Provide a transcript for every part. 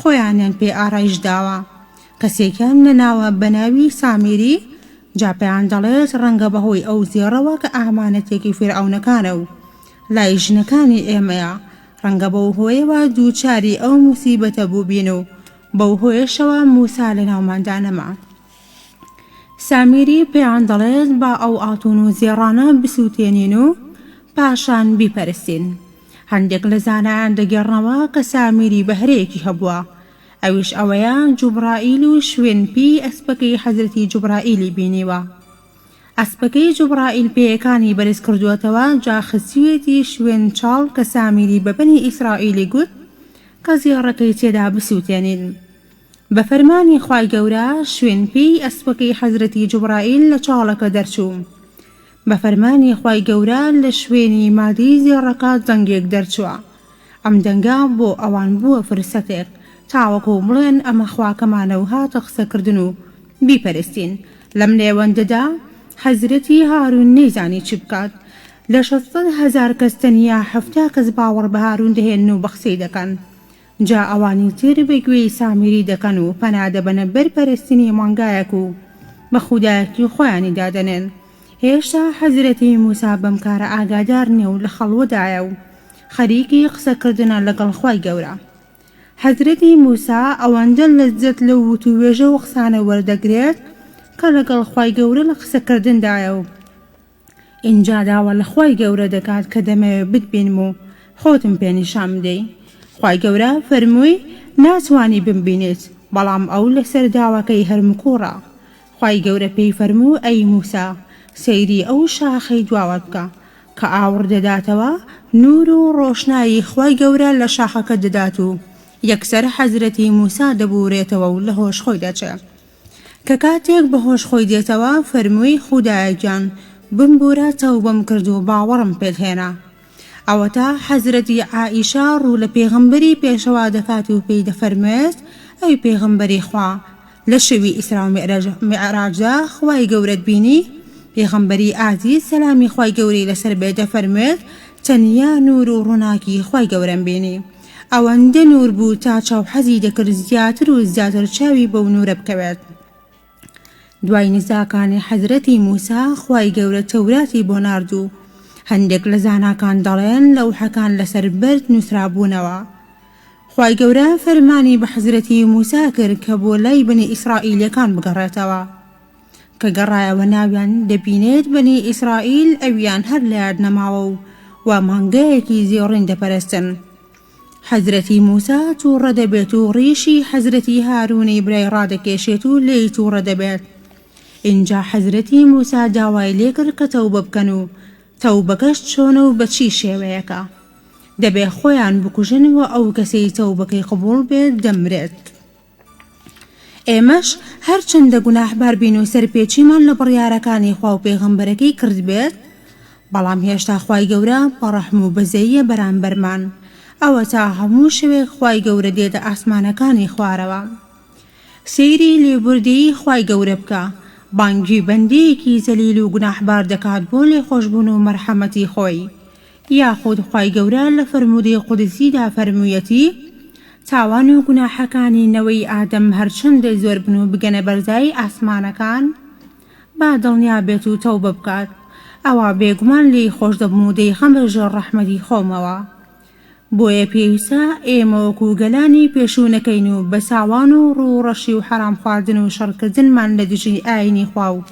خۆیانیان پێ ئارایش داوە. کەسێکیان نەناوە بەناوی سامیری، جا پێیان دەڵێت ڕەنگە بەهۆی ئەو زێڕەوە کە ئامانەتێکی فیرعەونەکانە و لای ژنەکانی ئێمەیە، ڕەنگە بەو هۆیەوە دووچاری ئەو موسیبەتە بووبین و بەو هۆیەشەوە موسا لە ناوماندا نەما. سامیری پێیان دەڵێت با ئەو ئاتون و زێڕانە بسووتێنین و پاشان بیپەرستین. هەندێک لە زانایان دەگەڕنەوە کە سامیری بەهرەیەکی هەبووە، ئەویش ئەوەیە جوبرائیل و شوێنپی ئەسپەکەی حەزرەتی جوبرائیلی بینیوە. ئەسپەکەی جوبرائیل پێیەکانی بەرز کردووەتەوە، جا خستوێتی شوێن چاڵ کە سامیری بە بەنی ئیسرائیلی گوت کە زێڕەکەی تێدا بسووتێنین. بە فەرمانی خوای گەورە شوێنپی ئەسپەکەی حەزرەتی جوبرائیل لە چاڵەکە دەرچوو. بە فەرمانی خوای گەورە لە شوێنی مادی زێڕەکە جەنگێک دەرچووە. ئەم دەنگا بۆ ئەوان بووە فرسەتێک تاوەکو بڵێن ئەمە خواکەمانە و هاتە قسەکردن و بیپەرستین. لەم نێوەندەدا حەزرەتی هارون نەیزانی چی بکات. لە 600,000 کەس تەنیا 70 کەس باوەڕ بە هارون دەهێن و بەخسەی دەکەن. جا ئەوانی تر بەگوێی سامیری دەکەن و پەنادەبەنە بەرپەرستنی مانگایەک و بە خودایەتی خۆیانی دادەنێن. هێشتا حەزرەتی موسا بەم کارە ئاگادار نیە و لە خەڵوەدایە و خەریکی قسەکردنە لەگەڵ خوای گەورە. حەزرەتی موسا ئەوەندە لەززەت لە وتووێژە و قسانە وەردەگرێت کە لەگەڵ خوای گەورە لە قسەکردندایە و ئینجا داوە لە خوای گەورە دەکات کە دەمەوێت بتبینم و خۆتم پێ نیشان بدەی. خوای گەورە فەرمووی ناتوانی بمبینێت، بەڵام ئەو لەسەر داواکەی هەرمکوڕە. خوای گەورە پێی فەرموو ئەی موسا سەیری ئەو شاخەی دواوە بکە کە ئاور دەداتەوە، نور و ڕۆشنایی خوای گەورە لە شاخەکە دەدات و یەکسەر حەزرەتی موسا دەبورێتەوە و لە هۆش خۆی دەچێت. کە کاتێک بە هۆش خۆی دێتەوە فەرمووی خودایە گیان بمبورە تەوبەم کرد و باوەڕم پێت هێنا. ئەوەتا حەزرەتی عائیشە ڕوو لە پێغەمبەری پێشەوا دەکات و پێی دەفەرمێت ئەی پێغەمبەری خوا لە شەوی ئیسرا و میعراجدا خوای گەورەت بینی؟ پێغەمبەری ئازیز سەلامی خوای گەورەی لەسەر بێ دەفەرمێت تەنیا نور و ڕووناکی خوای گەورەم بینی. ئەوەندە نور بوو تا چاو حەزی دەکرد زیاتر و زیاتر چاوی بەو نورە بکەوێت. دوای نزاکانی حەزرەتی موسا خوای گەورە تەوراتی بۆ ناردوو. هەندێک لە زاناکان دەڵێن لەوحەکان لەسەر بەرد نووسرابوونەوە. خوای گەورە فەرمانی بە حەزرەتی موسا کرد کە بۆ لای بنی ئیسرائیلەکان بگەڕێتەوە. کە گەڕایەوە ناویان دەبینێت بنی ئیسرائیل ئەویان هەر لە یاد نەماوە و مانگایەکی زێڕین دەپەرستن. حەزرەتی موسا تووڕە دەبێت و ڕیشی حەزرەتی هارونی برای ڕادەکێشێت و لێی تووڕە دەبێت. اینجا حەزرەتی موسا داوای لێ کرد کە تەوبە بکەن و تەوبەکەش چۆنە و بە چی شێوەیەکە. دەبێ خۆیان بکوژن و ئەو کەسەی تەوبەکەی قبوڵ بێت دەمرێت. ئێمەش هەرچەندە گوناحبار بین و سەرپێچیمان لە بڕیارەکانی خوا و پێغەمبەرەکەی کرد بێت، بەڵام هێشتا خوای گەورە بەڕەحم و بەزەییە بەرامبەرمان. ئەوە تا هەموو شەوێک خوای گەورە دێتە ئاسمانەکانی خوارەوە. سەیری لێبوردەیی خوای گەورە بکە، بانگی بەندەیەکی زەلیل و گوناحبار دەکات بۆ لێخۆشبوون و مەرحەمەتی خۆی. یاخود خوای گەورە لە فەرموودەی قودسیدا فەرموویەتی تاوان و گوناحەکانی نەوەی ئادەم هەرچەندە زۆر بن و بگەنە بەرزای ئاسمانەکان با دڵنیا بێت و تەوبە بکات، ئەوە بێگومان لێی خۆش دەبم و دەیخەمە ڕەحمەتی خۆمەوە. بۆیە پێویستە ئێمە وەکو گەلانی پێشوونەکەین و بە ساوان و ڕووڕەشی و حرام خواردن و شەڕکردنمان لە دژی ئاینی خوا و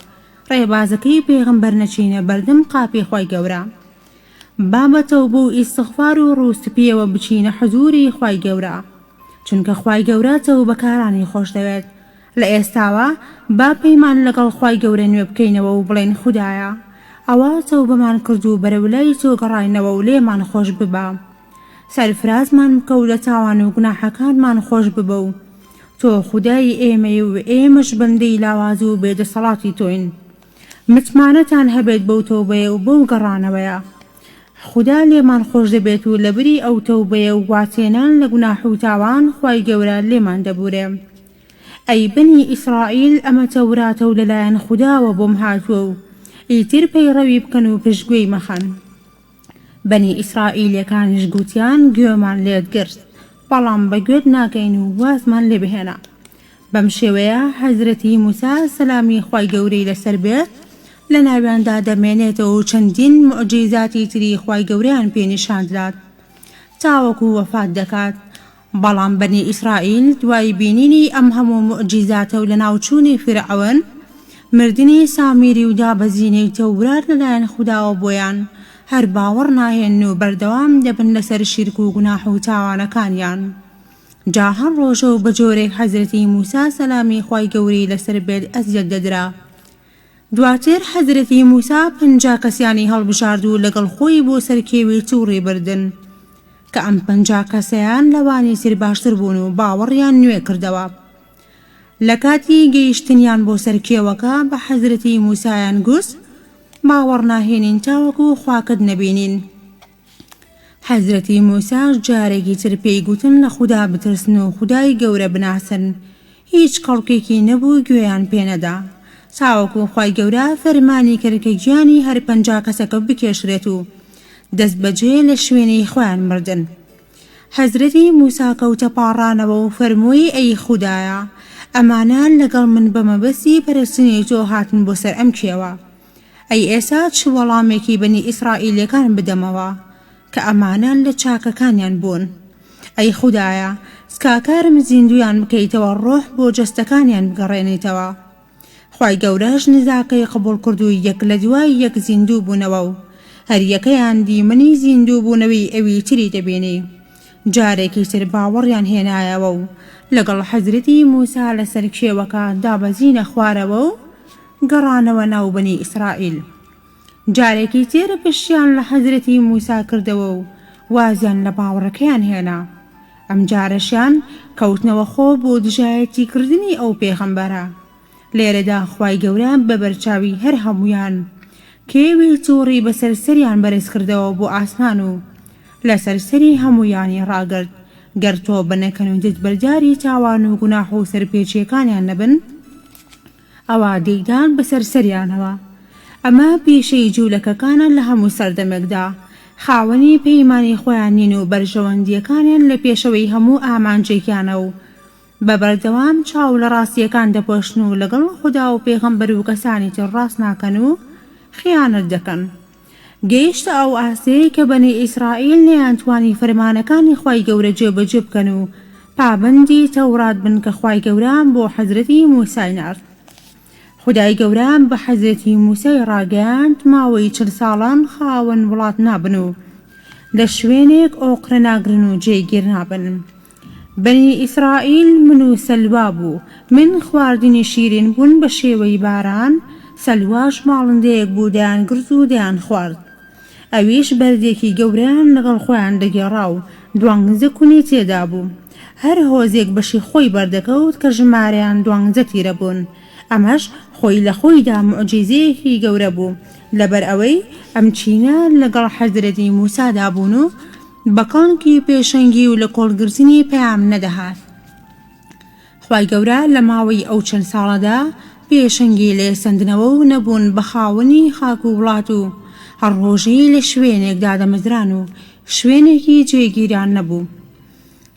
ڕێبازەکەی پێغەمبەر نەچینە بەردەم قاپی خوای گەورە. بابەتەوە بۆ ئیستیغفار و ڕووسپیەوە بچینە حزوری خوای گەورە، چونکە خوای گەورە تەوبەکارانی خۆش دەوێت. لە ئێستاوە با پەیمان لەگەڵ خوای گەورە نوێ بکەینەوە و بڵێن خودایە ئەوە تەوبەمان کرد و بەرەولای تۆ گەڕاینەوە و لێمان خۆش ببە. سەرفرازمان بکە و لە تاوان و گوناحەکانمان خۆش ببە و تۆ خودای ئێمەی و ئێمەش بەندەی لاواز و بێدەسەڵاتی تۆین. متمانەتان هەبێت بەو تەوبەیە و بەو گەڕانەوەیە. خدا لێمان خۆش دەبێت و لەبری ئەو تەوبەیە و واتێنان لە گوناح و تاوان خوای گەورە لێمان دەبورێ. ئەی بنی ئیسرائیل ئەمە تەوراتە و لەلایەن خوداوە بۆم هاتووە و ئیتر پەیڕەوی بکەن و پشتگوێی مەخەن. بنی ئیسرائیلەکانیش گوتیان گوێمان لێت گرت، بەڵام بەگوێت ناکەین و وازمان لێ بهێنا. بەم شێوەیە حەزرەتی موسا سەلامی خوای گەورەی لەسەر بێت لە ناویاندا دەمێنێتەوە و چەندین موعجیزاتی تری خوای گەورەیان پێنیشاندرات تاوەکو وەفات دەکات. بەڵام بەنی ئیسرائیل دوای بینینی ئەم هەموو موعجیزاتە و لە ناوچوونی فرعون مردنی سامیری و دابەزینەی تەورات لەلایەن خوداوە بۆیان هەر باوەڕ ناهێن و بەردەوام دەبن لەسەر شیرک و گوناح و تاوانەکانیان. جا هەر ڕۆژە و بە جۆرێک حەزرەتی موسا سەلامی خوای گەورەی لەسەر بێت ئەزیەت دەدرا. دواتر حەزرەتی موسا 50 کەسیانی هەڵبژارد و لەگەڵ خۆی بۆ سەر کێوی تووڕی بردن کە ئەم 50 کەسەیان لەوانی تر باشتر بوون و باوەڕیان نوێ کردەوە. لە کاتی گەیشتنیان بۆ سەر کێوەکە بە حەزرەتی موسایان گوست باوەڕ ناهێنین تاوەکو خواکت نەبینین. حەزرەتی موسا جارێکی تر پێی گوتن لە خوددا بترسن و خودای گەورە بناسن. هیچ کەڵکێکی نەبوو گوێیان پێنەدا تاوەکو خوای گەورە فەرمانی کرد کە گیانی هەر 50 کەسەکە بکێشرێت و دەست بەجێ لە شوێنەی خۆیان مردن. حەزرەتی موسا کەوتە پاڕانەوە و فەرمووی ئەی خودایە ئەمانە لەگەڵ من بەمەبەستی پەرستنی تۆ هاتن بۆ سەر ئەم کێوە. ئەی ئێستا چ وەڵامێکی بەنی ئیسرائیلەکان بدەمەوە کە ئەمانە لە چاکەکانیان بوون. ئەی خودایە سکاکارم زیندویان بکەیتەوە ڕۆح بۆ جەستەکانیان بگەڕێنیتەوە. خوای گەورەش نزاکەی قبول کرد و یەک لە دوای یەک زیندوو بوونەوە و هەر یەکەیان دیمنی زیندوو بوونەوەی ئەوی تری دەبێنی. جارێکی تر باوەڕیان هێنایەوە و لەگەڵ حەزرەتی موسا لەسەر کێوەکە دابەزینە خوارەوە و گەڕانەوە ناو بەنی ئیسرائیل. جارێکی تر پشتیان لە حەزرەتی موسا کردەوە و وازیان لە باوەڕەکەیان هێنا. ئەم جارەشیان کەوتنەوە خۆ بۆ دژایەتی کردنی ئەو پێغەمبەرە. لێرەدا خوای گەورە بە بەرچاوی هەر هەمویان کێوی تووڕی بەسەر سەریان بەرز کردەوە بۆ ئاسمان و لەسەر سەری هەمویانی ڕاگرت. گەر تۆ بنەکەن و دەستبەرداری تاوان و گوناح و سەرپێچیەکانیان نەبن ئەوە دەیدان بەسەر سەریانەوە. ئەمە پیشەی جوولەکەکانە لە هەموو سەردەمێکدا خاوەنی پەیمانی خۆیان نین و بەرژەوەندیەکانیان لە پێشەوەی هەموو ئامانجێکیانە و بە بەردەوام چاو لە ڕاستیەکان دەپۆشن و لەگەڵ خوددا و پێغەمبەر و کەسانی تر ڕاست ناکەن و خیانەت دەکەن. گەیشتە ئەو ئاسەیە کە بەنی ئیسرائیل نەیانتوانی فەرمانەکانی خوای گەورە جێبەجێ بکەن و پابەندی تەورات بن کە خوای گەورە بۆ حەزرەتی موسای نارد. خودای گەورە بە حەزرەتی موسای ڕاگەیاند ماوەی 40 ساڵان خاوەن وڵات نابن و لە شوێنێک ئۆقرە ناگرن و جێگیر نابن. بەنی ئیسرائیل من و سەلوا بوو. من خواردنی شیرین بوون بە شێوەی باران، سەلواش ماڵندەیەک بوو دەیان گرت و دەیان خوارد. ئەویش بەردێکی گەورەیان لەگەڵ خۆیان دەگێڕا و دوانگزە کونی تێدا بوو. هەر هۆزێک بەشی خۆی بەردەکەوت کە ژمارەیان دوانگزە تیرە بوون. ئەمەش خۆی لە خۆیدا موعجیزەیەکی گەورە بوو لەبەر ئەوەی ئەم چینە لەگەڵ حەزرەتی موسادا بوون و بەکانکی پێشەنگی و لە کۆڵگرتنی پەیام نەدەهات. خوای گەورە لە ماوەی ئەو چەند ساڵەدا پێشەنگی لە سندنەوە و نەبوون بە خاوەنی خاک و وڵات و هەر ڕۆژەی لە شوێنێکدا دەمەزران و شوێنێکی جێگیران نەبوو.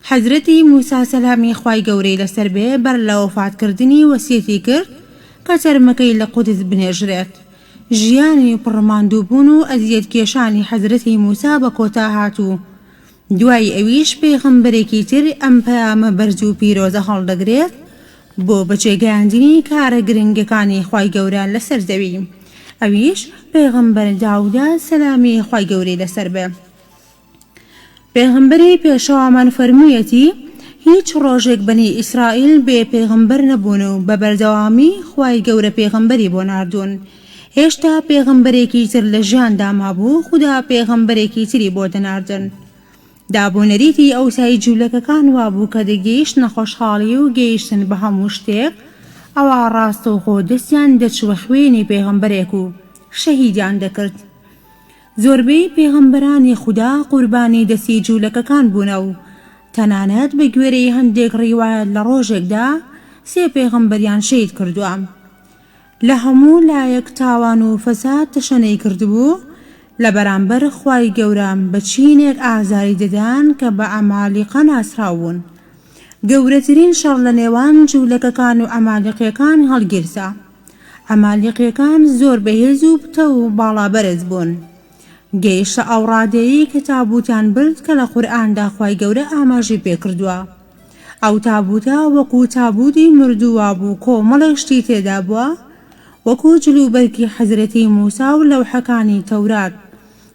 حەزرەتی موسا سەلامی خوای گەورەی لەسەر بێ بەر لە وەفاتکردنی وەسیەتی کرد کە تەرمەکەی لە قودس بنێژرێت. ژیانی پڕماندوو بوون و ئەزیەت کێشانی حەزرەتی موسا بە کۆتا هاتوو. دوای ئەویش پێغەمبەرێکی تر ئەم پەیامە بەرز و پیرۆزە هەڵدەگرێت بۆ بەجێگەیاندنی کارە گرنگەکانی خوای گەورە لەسەر زەوی. ئەویش پێغەمبەر داوودا سەلامی خوای گەورەی لەسەر بێ. پێغەمبەری پێشەوامان فەرموویەتی هیچ ڕۆژێک بەنی ئیسرائیل بێ پێغەمبەر نەبوون و بە بەردەوامی خوای گەورە پێغەمبەری بۆ ناردوون. هێشتا پێغەمبەرێکی تر لە ژیاندا مابوو خوددا پێغەمبەرێکی تری بۆ دەناردن. دابوونەریتی ئەوسای جوولەکەکان وابوو کە دەگەیشت نەخۆشحاڵی و گەیشتن بە هەموو شتێک ئەوە ڕاستە و خۆ دەستیان دەچوە خوێنی پێغەمبەرێک و شەهیدیان دەکرد. زۆربەی پێغەمبەرانی خوددا قوربانی دەستی جوولەکەکان بوونە و تەنانەت بە گوێرەی هەندێک ڕیوایەت لە ڕۆژێکدا 3 پێغەمبەریان شەهید کردووە. لە هەموو لایەک تاوان و فەساد تەشەنەی کردبوو لە بەرامبەر خوای گەورە بە چینێک ئازاری دەدان کە بە ئەمالیقە ناسراون. گەورەترین شەڕ لە نێوان جوولەکەکان و ئەمالیقیەکان هەڵگیرسا. ئەمالیقیەکان زۆر بەهێز و پتە و باڵابەرز بوون. گەیشتە ئەو ڕادەیەی کە تابوتیان برد کە لە قورئاندا خوای گەورە ئاماژەی پێکردووە. ئەو تابوتە وەکو تابوتی مردووە بوو، کۆمەڵێک شتی تێدا بووە وەکو جلوبەرگی حەزرەتی موسا و لەوحەکانی تەورات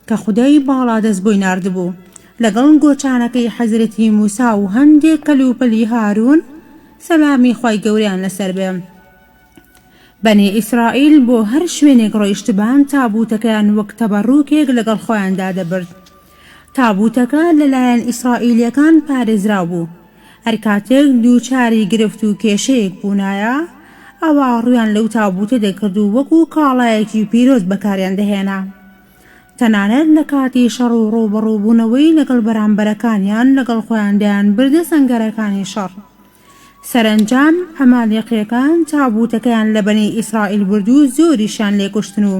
کە خودای باڵا دەست بۆی ناردبوو لەگەڵ گۆچانەکەی حەزرەتی موسا و هەندێک کەلوپەلی هارون سەلامی خوای گەورەیان لەسەر بێ. بەنی ئیسرائیل بۆ هەر شوێنێک ڕۆیشتبان تابوتەکەیان وەک تەبەڕووکێک لەگەڵ خۆیاندا دەبرد. تابوتەکە لەلایەن ئیسرائیلیەکان پارێزرا بوو. هەر کاتێک دووچاری گرفت و کێشەیەک بوونایە ئەوە ڕویان لەو تابوتە دەکرد و وەکو کاڵایەکی پیرۆز بەکاریان دەهێنا. تەنانەت لە کاتی شەڕ و ڕووبەڕووبوونەوەی لەگەڵ بەرامبەرەکانیان لەگەڵ خۆیاندایان بردە سەنگەرەکانی شەڕ. سەرنجام ئەمالیقیەکان تابوتەکەیان لە بەنی ئیسرائیل برد و زۆریشان لێکوشتن و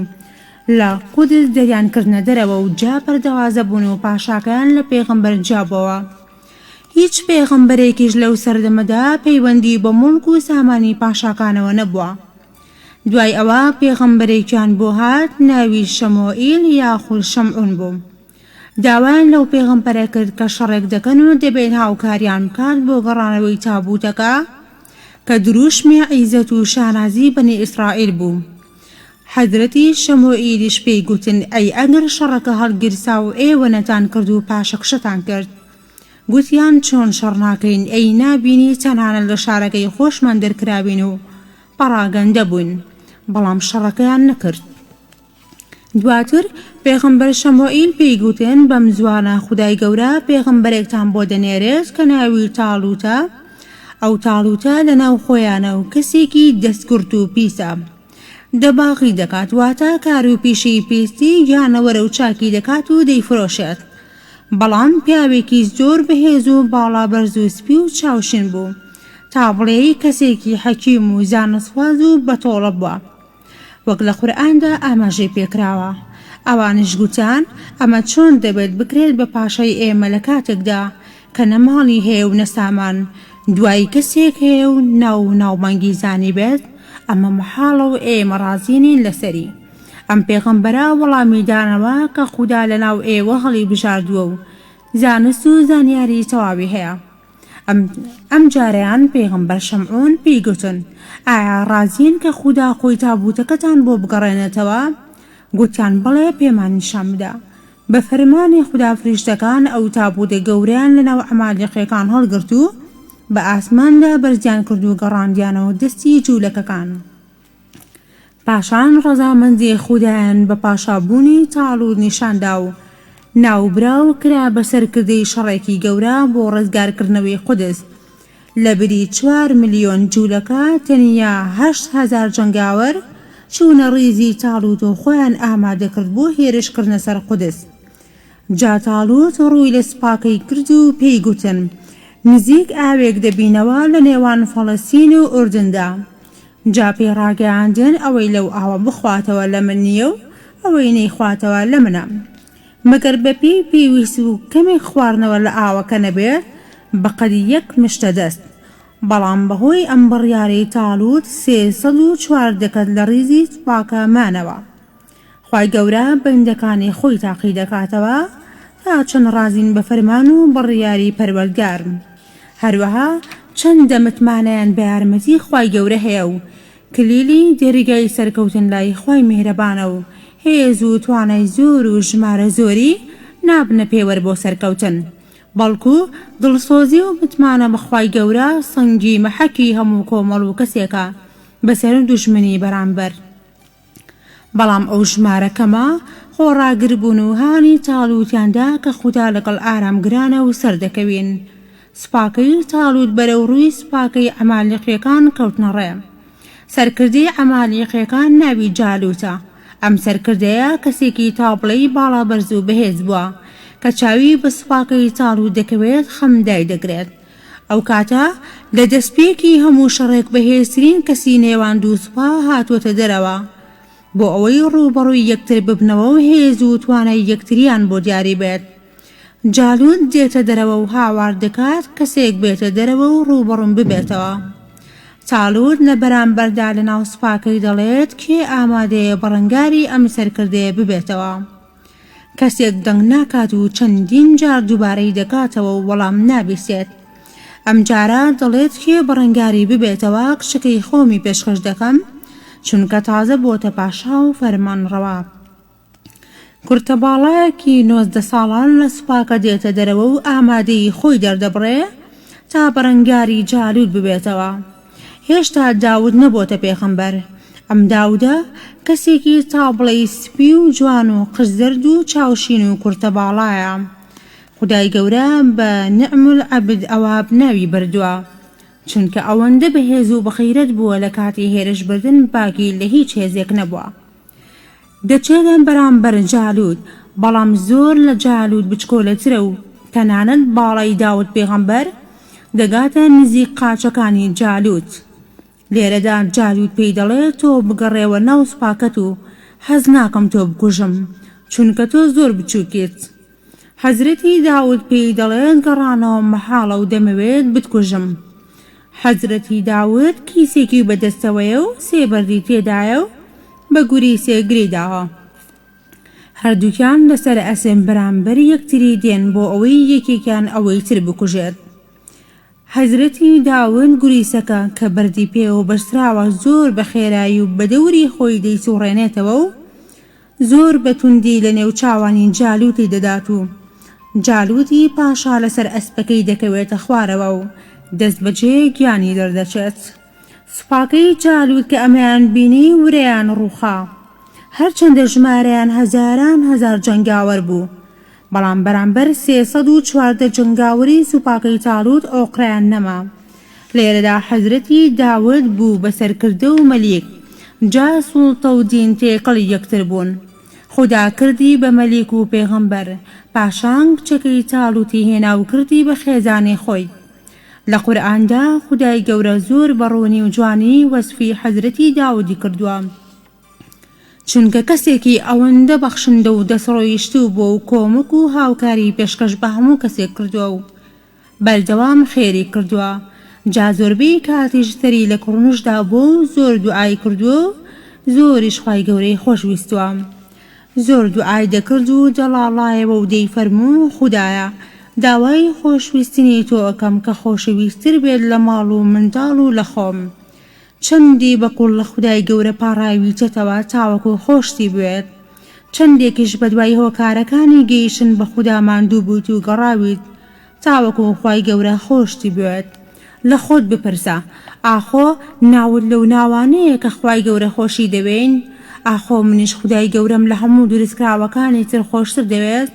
لە قودس دەریان کردنە دەرەوە و جا پەردەوازە بوون و پاشاکەیان لە پێغەمبەر جابەوە. هیچ پێغەمبەرێکیش لەو سەردەمەدا پەیوەندی بە موڵک و سامانی پاشاکانەوە نەبووە. دوای ئەوە پێغەمبەرێکیان بۆ هات ناوی شەموئیل یاخود شەمعون بوو. داوایان لەو پێغەمبەرە کرد کە شەڕێک دەکەن و دەبێت هاوکاریان بکات بۆ گەڕانەوەی تابوتەکە کە دروشمی عیزەت و شانازی بەنی ئیسرائیل بوو. حەزرەتی شەموئیلیش پێی گوتن ئەی ئەگەر شەڕەکە هەڵگیرسا و ئێوە نەتان کرد و پاشەکشەتان کرد. گوتیان چۆن شەڕ ناکەین، ئەی نابینی تەنانەت لە شارەکەی خۆشمان دەرکرابین و پەڕاگەندە بوون، بەڵام شەڕەکەیان نەکرد. دواتر پێغەمبەر شەموئیل پێی گوتن بەم زوانە خودای گەورە پێغەمبەرێکتان بۆ دەنێرێت کە ناوی تاڵوتە. ئەو تاڵوتە لە ناو خۆیانە و کەسێکی دەستکرد و پیسە. دەباغی دەکات، واتە کار و پیشی پیستی گیانەوەرە و چاکی دەکات و دەیفرۆشێت. بەڵام پیاوێکی زۆر بەهێز و باڵا بەرز و سپی و چاوشین بوو، تا بڵێی کەسێکی حەکیم و زانستخواز و بەتۆڵە بووە، وەک لە قورئاندا ئاماژەی پێکراوە. ئەوانش گوتیان ئەمە چۆن دەبێت بکرێت بە پاشای ئێمە لە کاتێکدا کە نەماڵی هەیە و نەسامان، دوای کەسێک هەیە و ناوبانگی زانی بێت، ئەمە محاڵە و ئێمە ڕازینین لەسەری. ئەم پێغەمبەرە وەڵامی دانەوە کە خودا لە ناو ئێوە هەڵی بژاردووە و زانست و زانیاری تەواوی هەیە. ئەم جارەیان پێغەمبەر شەمعون پێی گوتن ئایا ڕازین کە خودا خۆی تابوتەکەتان بۆ بگەڕێنێتەوە؟ گوتیان بڵێ، پێمان نیشان بدە. بە فەرمانی خدا فریشتەکان ئەو تابوتە گەورەیان لە ناو ئەمالیقیەکان هەڵگرت و بە ئاسماندا بەرزیان کرد و گەڕاندیانەوە دەستی جوولەکەکان. پاشان ڕەزامەندی خودایان بە پاشابوونی تاڵوت نیشاندا و ناوبراو کرا بەسەرکردەی شەڕێکی گەورە بۆ ڕزگارکردنەوەی قودس. لە بری 4 ملیۆن جوولەکە تەنیا 8,000 جەنگاوەر چوونە ڕیزی تاڵوت و خۆیان ئامادەکرد بۆ هێرشکردنە سەر قودس. جا تاڵوت ڕووی لە سپاکەی کرد و پێی گوتن نزیک ئاوێک دەبینەوە لە نێوان فەڵەستین و ئوردندا. جا پێی ڕاگەیاندن ئەوەی لەو ئاوە بخواتەوە لە من نییە و ئەوەی نەیخواتەوە لە منە، مەگەر بەپی پێویست و کەمێک خواردنەوە لە ئاوەکە نەبێت بەقەدی 1 مشتە دەست. بەڵام بەهۆی ئەم بڕیارەی تاڵوت 304 دەکەت لە ڕیزی سپاکە مانەوە. خوای گەورە بەندەکانی خۆی تاقی دەکاتەوە تا چەند ڕازین بە فەرمان و بڕیاری پەروەردگار. هەروەها چەندە متمانەیان بە یارمەتی خوای گەورە هەیە و کلیلی دێریگای سەرکەوتن لای خوای میهرەبانە و هێز و توانای زۆر و ژمارە زۆری نابنە پێوەر بۆ سەرکەوتن، بەڵکو دڵسۆزی و متمانە بەخوای گەورە سەنگی مەحەکی هەموو کۆمەڵ و کەسێکە بەسەر دوژمنی بەرامبەر. بەڵام ئەو ژمارەکەمە خۆڕاگربوون و هانی تاڵوتیاندا کە خودا لەگەڵ ئارامگرانە و سەردەکەوین. سپاکەی تاڵوت بەرەو ڕووی سپاکەی ئەمالیقیەکان کەوتنە ڕێ. سەرکردەی ئەمالیقیەکان ناوی جالوتە. ئەم سەرکردەیە کەسێکی تاڵبڵەی باڵا بەرز و بەهێز بووە کە چاوی بە سپاکەی تاڵوت دەکەوێت خەمدای دەگرێت. ئەو کاتە لە دەستپێکی هەموو شەڕێک بەهێزترین کەسی نێوان دوو سوپا هاتووەتە دەرەوە. بۆ ئەوەی ڕووبەڕووی یەکتر ببنەوە و هێز و توانای یەکتریان بۆ دیاری بێت. جالوت دێتە دەرەوە و هاوار دەکات کەسێک بێتە دەرەوە و ڕووبەڕوون ببێتەوە. تاڵوت لە بەرامبەردا لە ناو سوپاکەی دەڵێت کێ ئامادەیە بەڕەنگاری ئەم سەرکردەیە ببێتەوە. کەسێک دەنگ ناکات و چەندین جار دووبارەی دەکاتەوە و وەڵام نابیسێت. ئەم جارە دەڵێت کێ بەڕەنگاری ببێتەوە کشەکەی خۆمی پێشکەش دەکەم چونکە تازە بۆتە پاشا و فەرمانڕەوا. کورتە باڵایەکی 19 ساڵان لە سوپاکە دێتە دەرەوە و ئامادەی خۆی دەردەبڕێ تا بەڕەنگاری جالوت ببێتەوە. هێشتا داود نەبۆتە پێغەمبەر. ئەم داودە کەسێکی تاڵبڵەی سپی و جوان و قژزەرد و چاوشین و کورتە باڵایە. خودای گەورە بە نعم العەبد ئەواب ناوی بردووە چونکە ئەوەندە بەهێز و بەخەیرەت بووە لە کاتی هێرش بردن باگی لە هیچ هێزێک نەبووە. دەچێتن بەرامبەر جالوت بەڵام زۆر لە جالوت بچکۆلەترە و تەنانەت باڵای داود پێغەمبەر دەگاتە نزیک قاچەکانی جالوت. لێرەدا جالوت پێی دەڵێت تۆ بگەڕێوە ناو سوپاکەت و حەز ناکەم تۆ بکوژم چونکە تۆ زۆر بچووکیت. حەزرەتی داود پێی دەڵێت گەڕانەوە مەحاڵە و دەمەوێت بتکوژم. حەزرەتی داود کیسێکی بەدەستەوەیە و سێبەردی تێدایە و بە گوری سێگری داوە. هەردووکیان لەسەر ئەسێن بەرامبەر یەکتری دێن بۆ ئەوەی یەکێکیان ئەوەی تر بکوژێت. حەزرەتی داود گوریسەکە کە بەردی پێوە بەستراوە زۆر بە خێرایی و بە دەوری خۆی دەیسوڕێنێتەوە و زۆر بەتوندی لە نێو چاوانی جالوتی دەدات و جالوتی پاشا لەسەر ئەسپەکەی دەکەوێتە خوارەوە و دەست بەجێ گیانی دەردەچێت. سوپاکەی جالوت کە ئەمەیان بینی ورەیان ڕووخا. هەرچەندە ژمارەیان هەزاران هەزار جەنگاوەر بوو بەڵام بەرامبەر 314 جەنگاوەری سوپاکەی تاڵوت ئۆقرەیان نەما. لێرەدا حەزرەتی داود بوو بە سەرکردە و مەلیک جا سوڵتە و دین تێکەڵ یەکتر بوون. خدا کردی بە مەلیک و پێغەمبەر پاشان کچەکەی تاڵوتی هێنا و کردی بە خێزانی خۆی. لە قورئاندا خدای گەورە زۆر بەڕوونی و جوانی وەسفی حەزرەتی داودی کردووە چونکە کەسێکی ئەوەندە بەخشندە و دەسڕۆیشتوو بۆ و کۆمک و هاوکاری پێشکەش بە هەموو کەسێک کردووە و بەردەوام خێری کردووە. جا زۆربەی کاتیش تەری لە کوڕنوشدا بۆ و زۆر دوعای کردووە و زۆریش خوای گەورەی خۆشویستووە. زۆر دوعای دەکرد و دەڵاڵایەوە و دەی فەرموو خودایە داوای خۆشویستنی تۆ ئەکەم کە خۆشەویستتر بێت لە ماڵ و منداڵ و لە خۆم. چەندی بەقوڵ لە خودای گەورە پاڕاویچێتەوە تاوەکو خۆشتی بێت. چەندێکیش بەدوای هۆکارەکانی گەیشتن بە خودا ماندوو بوویت و گەڕاویت تاوەکو خوای گەورە خۆشتی بێت. لە خۆت بپرسە ئاخۆ ناوت لەو ناوانەیە کە خوای گەورە خۆشی دەوێن؟ ئاخۆ منیش خودای گەورەم لە هەموو دروستکراوەکانی تر خۆشتر دەوێت؟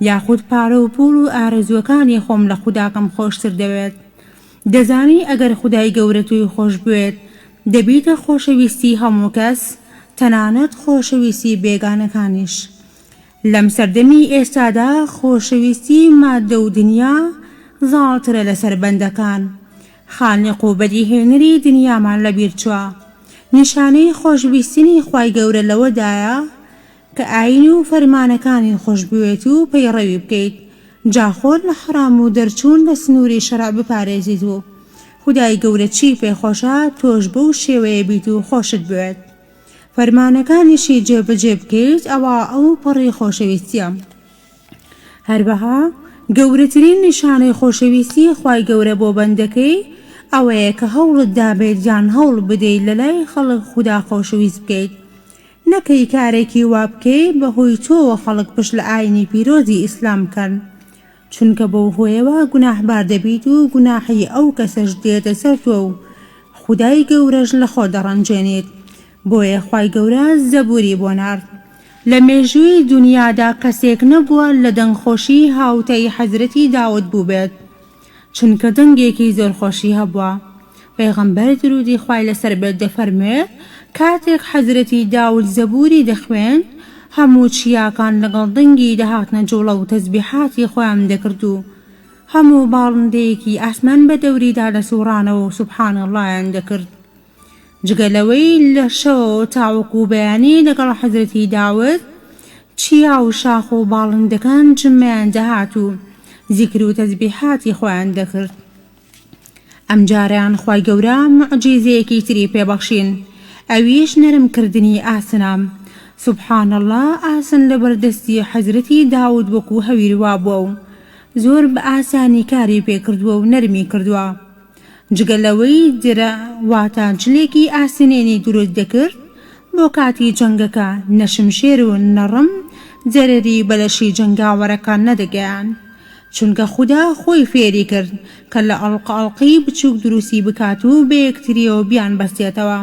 یاخود پارە و پوڵ و ئارەزوەکانی خۆم لە خوداکەم خۆشتر دەوێت؟ دەزانی ئەگەر خودای گەورە توی خۆش بێت دەبیتە خۆشەویستی هەموو کەس تەنانەت خۆشەویستی بێگانەکانیش. لەم سەردەمی ئێستادا خۆشەویستی مادە و دنیا زاڵترە لەسەر بەندەکان. خالق و بەدیهێنەری دنیامان لەبیر چووە. نیشانەی خۆشویستنی خوای گەورە لەوەدایە کە ئاین و فەرمانەکانی خۆش بوێت و پەیڕەوی بکەیت جا خۆت لە حرام و دەرچوون لە سنووری شەرع بپارێزیت و خودای گەورە چی پێخۆشە تۆش بەو شێوەیە بیت و خۆشت بوێت. فەرمانەکانیشی جێبەجێ بکەیت ئەوە ئەو پەڕی خۆشەویستیە. هەروەها گەورەترین نیشانەی خۆشەویستی خوای گەورە بۆ بەندەکەی ئەوەیە کە هەوڵت دابێت جان هەوڵ بدەیت لە لای خەڵک خوددا خۆشەویست بکەیت نەکەی کارێکی وا بکەیت بەهۆی تۆوە خەڵک پشت لە ئاینی پیرۆزی ئیسلام بکەن چونکە بەو هۆیەوە گوناحبار دەبیت و گوناحی ئەو کەسەش دێتە سەر تۆ و خودای گەورەش لە خۆ دەڕەنجێنێت. بۆیە خوای گەورە زەبووری بۆ نارد. لە مێژووی دنیادا کەسێک نەبووە لە دەنگخۆشی هاوتەی حەزرەتی داود بوو بێت چونکە دەنگێکی زۆر خۆشی هەبووە. پێغەمبەر درودی خوای لەسەر بێت دەفەرمێت کاتێک حەزرەتی داود زەبووری دەخوێند هەموو چیاکان لەگەڵ دەنگی دەهاتنە جوڵە و تەسبیحاتی خۆیان دەکرد و هەموو باڵندەیەکی ئاسمان بە دەوریدا لە سوڕانەوە و سوبحان اللهیان دەکرد. جگەلەوەی لە شەوەوە تاوەکو بەیانی لەگەڵ حەزرەتی داود چیا و شاخ و باڵندەکان جمعیان دەهات و زیکر و تەسبیحاتی خۆیان دەکرد. ئەم جاریان خوای گەورە موعجیزەیەکی تری پێبەخشین، ئەویش نەرمکردنی ئاسنە. سوبحان الله، ئاسن لە بەردەستی حەزرەتی داود وەکو هەویروا بووە و زۆر بە ئاسانی کاری پێکردووە و نەرمی کردووە. جگەلەوەی درە واتە جلێکی ئاسنێنی دروست دەکرد بۆ کاتی جەنگەکە، نەشمشێر و نەڕم جەرەری بەلەشی جەنگاوەرەکان نەدەگەیان، چونکە خوددا خۆی فێری کرد کە لە ئەڵقەڵقی بچووک دروستی بکات و بە یەکتریەوە بیان بەستێتەوە.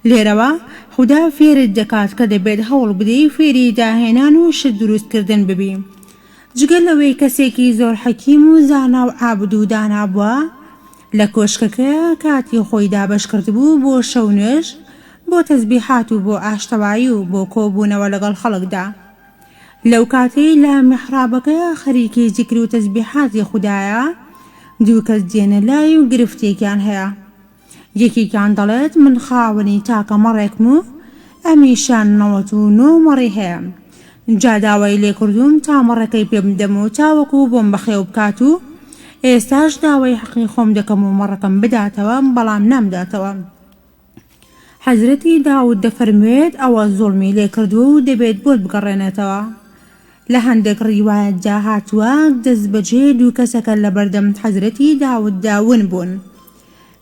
لێرەوە خوددا فێرت دەکات کە دەبێت هەوڵ بدەی فێری داهێنان و شت دروستکردن ببی. جگەلەوەی کەسێکی زۆر حەکیم و زانا و عابد و دانا بووە، لە کۆشکەکە کاتی خۆی دابەش کردبوو بۆ شەو نوێژ، بۆ تەسبیحات و بۆ ئاشتەوایی و بۆ کۆبوونەوە لەگەڵ خەڵکدا. لەو کاتەی لە میحرابەکە خەریکی زیکر و تەسبیحاتی خوددایە، دوو کەس دێنە لای و گرفتێکیان هەیە. یەکێکیان دەڵێت من خاوەنی تاکە مەڕێکم و ئەمیشان 99 مەڕی هەیە. جا داوای لێکردوم تا مەڕەکەی پێ بدەم و تاوەکو بۆم بەخێو بکات و ئێستاش داوای حەقی خۆم دەکەم و مەڕەکەم بداتەوە، بەڵام نامداتەوە. حەزرەتی داود دەفەرموێت ئەوە زوڵمی لێ کردووە و دەبێت بۆت بگەڕێنێتەوە. لە هەندێک ڕیوایەتدا هاتووە دەست بەجێ دوو کەسەکە لە بەردەم حەزرەتی داوددا ون بوون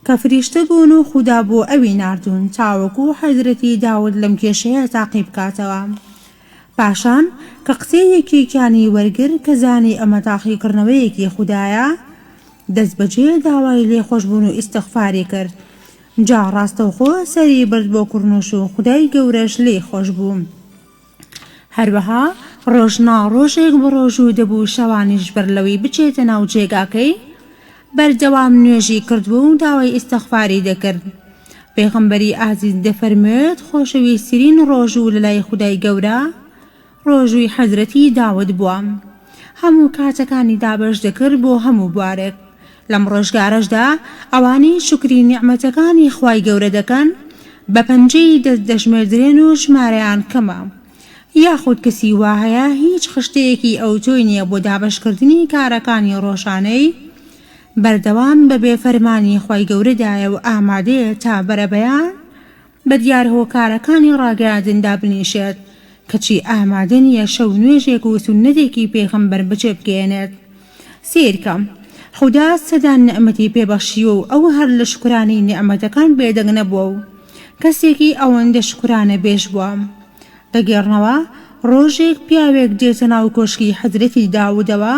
کە فریشتە بوون و خوددا بۆ ئەوی ناردوون تاوەکو حەزرەتی داود لەم کێشەیە تاقی بکاتەوە. پاشان کە قسەیەکێکیانی وەرگر کە زانی ئەمە تاقیکردنەوەیەکی خوددایە، دەست بەجێ داوای لێخۆشبوون و ئیستیغفاری کرد. جا ڕاستەوخۆ سەری برد بۆ کوڕنووش و خودای گەورەش لێی خۆش بوو. هەروەها ڕۆژنا ڕۆژێک بە ڕۆژوو دەبوو شەوانیش بەر لەوەی بچێتە ناو جێگاکەی، بەردەوام نوێژی کردبوو و داوای ئیستیغفاری دەکرد. پێغەمبەری ئازیز دەفەرموێت خۆشەویستترین ڕۆژوو لە لای خودای گەورە ڕۆژووی حەزرەتی داود بووە. هەموو کاتەکانی دابەش دەکرد بۆ هەموو بوارێک. لەم ڕۆژگارەشدا ئەوانی شکری نیعمەتەکانی خوای گەورە دەکەن، بە پەنجەی دەست دەژمێردرێن و ژمارەیان کەمە. یاخود کەسی وا هەیە هیچ خشتەیەکی ئەو تۆی نییە بۆ دابەشکردنی کارەکانی ڕۆژانەی، بەردەوام بەبێ فەرمانی خوای گەورەدایە و ئامادەیە تا بەرەبەیان بە دیارهۆکارەکانی ڕاگەیاندندا بنیشێت، کەچی ئامادە نییە شەو نوێژێک و سوننەتێکی پێغەمبەر بچێ بگەێنێت. سیرکە خوددا سەدان نعمەتی پێبەخشیوە و ئەو هەر لە شکرانەی نعمەتەکان بێدەنگ نەبووە و کەسێکی ئەوەندە شکرانە بێژ بووە. دەگەڕنەوە ڕۆژێک پیاوێک دێتە ناو کۆشکی حەزرەتی داودەوە.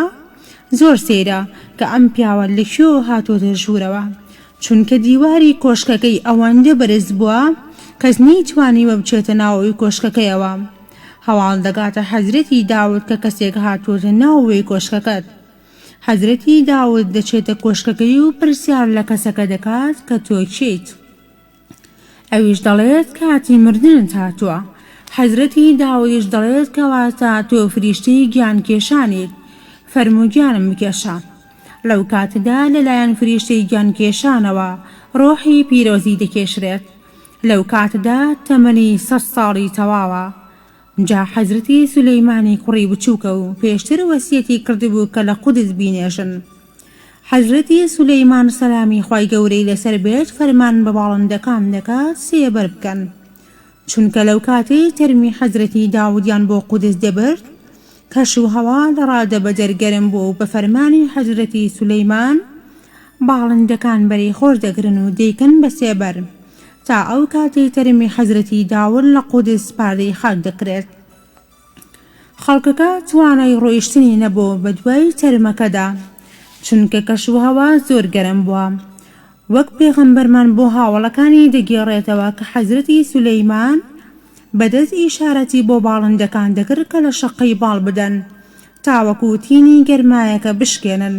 زۆر سەیرە کە ئەم پیاوە لەکوێ هاتۆتە ژوورەوە، چونکە دیواری کۆشکەکەی ئەوەندە بەرز بووە کەس نەیتوانیوە بچێتە ناوەوەی کۆشکەکەیەوە. هەواڵ دەگاتە حەزرەتی داود کە کەسێک هاتۆتە ناوەوەی کۆشکەکەت. حەزرەتی داود دەچێتە کۆشکەکەی و پرسیار لە کەسەکە دەکات کە تۆ کیت؟ ئەویش دەڵێت کاتی مردنت هاتووە. حەزرەتی داودیش دەڵێت کەواتە تۆ فریشتەی گیانکێشانیت، فەرموگیانم بکێشە. لەو کاتەدا لەلایەن فریشتەی گیانکێشانەوە ڕۆحی پیرۆزی دەکێشرێت. لەو کاتەدا تەمەنی 100 ساڵی تەواوە. جا حەزرەتی سولەیمانی کوڕی بچووکە و پێشتر وەسیەتی کردبوو کە لە قودس بینێژن. حەزرەتی سولەیمان سەلامی خوای گەورەی لەسەر بێت فەرمان بە باڵندەکان دەکات سێبەر بکەن، چونکە لەو کاتەی تەرمی حەزرەتی داودیان بۆ قودس دەبرد، کەش و هەوا لەڕادە بە دەرگەرم بوو و بە فەرمانی حەزرەتی سولەیمان باڵندەکان بەری خۆش دەگرن و دەیکەن بە سێبەر تا ئەو کاتەی تەرمی حەزرەتی داود لە قودس پاردەی خاک دەکرێت. خەڵکەکە توانای ڕۆیشتنی نەبوو بە دوای تەرمەکەدا، چونکە کەش و هەوا زۆر گەرم بووە. وەک پێغەمبەرمان بۆ هاوڵەکانی دەگێڕێتەوە کە حەزرەتی سولەیمان بەدەست ئیشارەتی بۆ باڵندەکان دەکرد کە لە شەقەی باڵ بدەن تاوەکو تینی گەرمایەکە بشکێنن.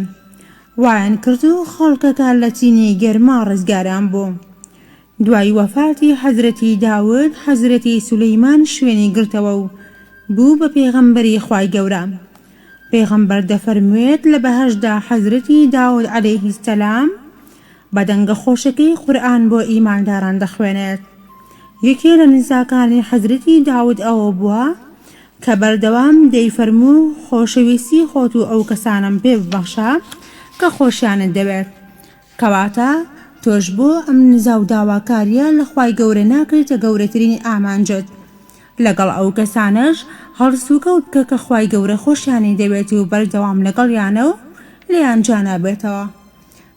وایان کرد و خەڵکەکە لە تینی گەرما ڕزگاریان بوو. دوای وەفاتی حەزرەتی داود حەزرەتی سولەیمان شوێنی گرتەوە و بوو بە پێغەمبەری خوای گەورە. پێغەمبەر دەفەرموێت لە بەهەشدا حەزرەتی داود عەلەیهی سەلام بە دەنگە خۆشەکەی قورئان بۆ ئیمانداران دەخوێنێت. یەکێ لە نزاکانی حەزرەتی داود ئەوە بووە کە بەردەوام دەیفەرموو خۆشەویستی خۆت و ئەو کەسانم پێ ببەخشە کە خۆشیانت دەوێت، کەواتە تۆش بۆ ئەم نزا و داواکاریە لە خوای گەورە ناکرێتە گەورەترین ئامانجت. لەگەڵ ئەو کەسانەش هەڵسوکەوت بکە کە خوای گەورە خۆشیانی دەوێت و بەردەوام لەگەڵیانە و لێیان جانابێتەوە.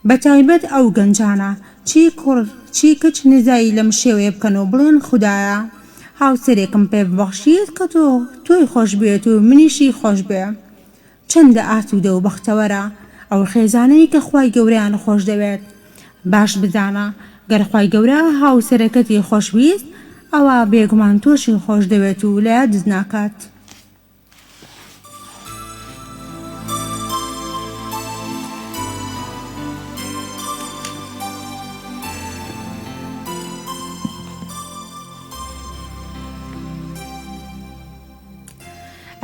بەتایبەت ئەو گەنجانە چی کچ نزایی لەم شێوەیە بکەن و بڵێن خودایە هاوسەرێکم پێ ببەخشیت کە تۆی خۆش بێت و منیشی خۆش بێ. چەندە ئاسوودە و بەختەوەرە ئەو خێزانەی کە خوای گەورەیان خۆش دەوێت. باش بزانە گەر خوای گەورە هاوسەرەکەتی خۆشویست ئەوە بێگومان تۆشی خۆش دەوێت و لە دز ناکات.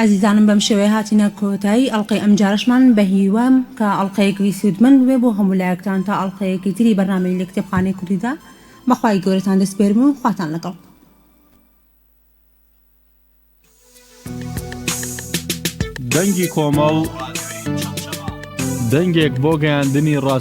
عزیزانم بەم شێوەیە هاتینە کۆتایی ئەڵقەی ئەم جارشمان بە هیوام کە ئەڵقەیەکی سوودمەند بێ بۆ هەموو لایەکتان تا ئەڵقەیەکی تری بەرنامەی لە کتێبخانەی کوردیدا. بەخوای گەورەتان دەسپێرم و خواتان لەگەڵ. دەنگی کۆمەڵ دەنگێک بۆ گەیاندنی ڕاست